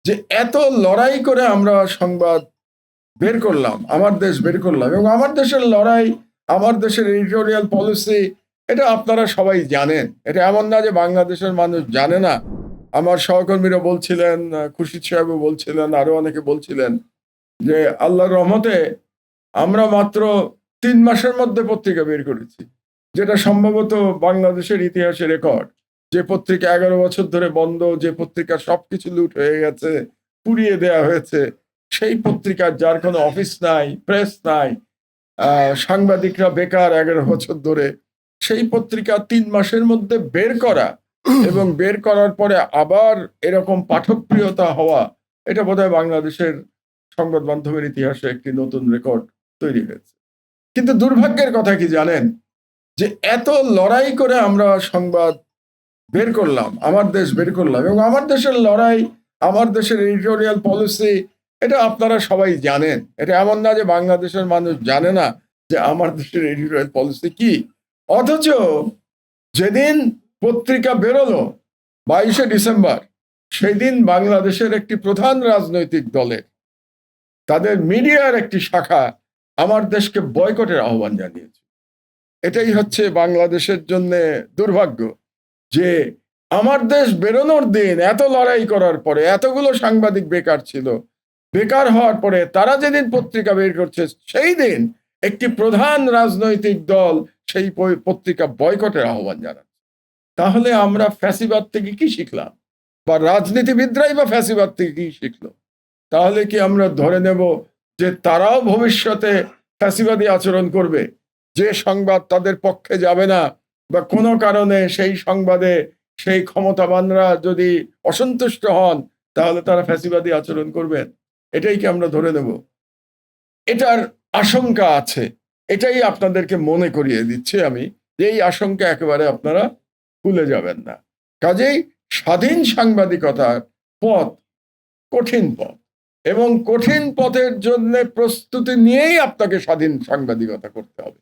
যে এত লড়াই করে আমরা সংবাদ বের করলাম, আমার দেশ বের করলাম, এবং আমার দেশের লড়াই, আমার দেশের এডিটোরিয়াল পলিসি, এটা আপনারা সবাই জানেন। এটা এমন না যে বাংলাদেশের মানুষ জানে না। আমার সহকর্মীরা বলছিলেন, খুরশিদ সাহেবও বলছিলেন, আরো অনেকে বলছিলেন যে আল্লাহর রহমতে আমরা মাত্র 3 মাসের মধ্যে পত্রিকা বের করেছি, যেটা সম্ভবত বাংলাদেশের ইতিহাসে রেকর্ড। যে পত্রিকা 11 বছর ধরে বন্ধ, যে পত্রিকা সবকিছু লুট হয়ে গেছে, পুড়িয়ে দেয়া হয়েছে, সেই পত্রিকার যার কোনো অফিস নাই, প্রেস নাই, সাংবাদিকরা বেকার 11 বছর ধরে, সেই পত্রিকা 3 মাসের মধ্যে বের করা এবং বের করার পরে আবার এরকম পাঠকপ্রিয়তা হওয়া, এটা বোধহয় বাংলাদেশের সংবাদ মাধ্যমের ইতিহাসে একটি নতুন রেকর্ড তৈরি হয়েছে। কিন্তু দুর্ভাগ্যের কথা কি জানেন, যে এত লড়াই করে আমরা সংবাদ বের করলাম, আমার দেশ বের করলাম, এবং আমার দেশের লড়াই, আমার দেশের এডিটোরিয়াল পলিসি, এটা আপনারা সবাই জানেন। এটা এমন না যে বাংলাদেশের মানুষ জানে না যে আমার দেশের এডিটোরিয়াল পলিসি কি। অথচ যেদিন পত্রিকা বেরোলো 22শে ডিসেম্বর, সেই দিন বাংলাদেশের একটি প্রধান রাজনৈতিক দলের, তাদের মিডিয়ার একটি শাখা আমার দেশকে বয়কটের আহ্বান জানিয়েছে। এটাই হচ্ছে বাংলাদেশের জন্য দুর্ভাগ্য, যে আমার দেশ বেরোনোর দিন এত লড়াই করার পরে, এতগুলো সাংবাদিক বেকার ছিল, বেকার হওয়ার পরে তারা যেদিন পত্রিকা বের করছে, সেই দিন একটি প্রধান রাজনৈতিক দল সেই পত্রিকা বয়কটের আহ্বান জানাচ্ছে। তাহলে আমরা ফ্যাসিবাদ থেকে কি শিখলাম, বা রাজনীতিবিদরাই বা ফ্যাসিবাদ থেকে কি শিখলো? তাহলে কি আমরা ধরে নেব যে তারাও ভবিষ্যতে ফ্যাসিবাদী আচরণ করবে? যে সংবাদ তাদের পক্ষে যাবে না, বা কোনো কারণে সেই সংবাদে সেই ক্ষমতাবানরা যদি অসন্তুষ্ট হন, তাহলে তারা ফ্যাসিবাদী আচরণ করবেন? এটাই কি আমরা ধরে নেব? এটার আশঙ্কা আছে। এটাই আপনাদেরকে মনে করিয়ে দিচ্ছি আমি, যে এই আশঙ্কা একেবারে আপনারা ভুলে যাবেন না। কাজেই স্বাধীন সাংবাদিকতার পথ কঠিন পথ, এবং কঠিন পথের জন্য প্রস্তুতি নিয়েই আপনাকে স্বাধীন সাংবাদিকতা করতে হবে।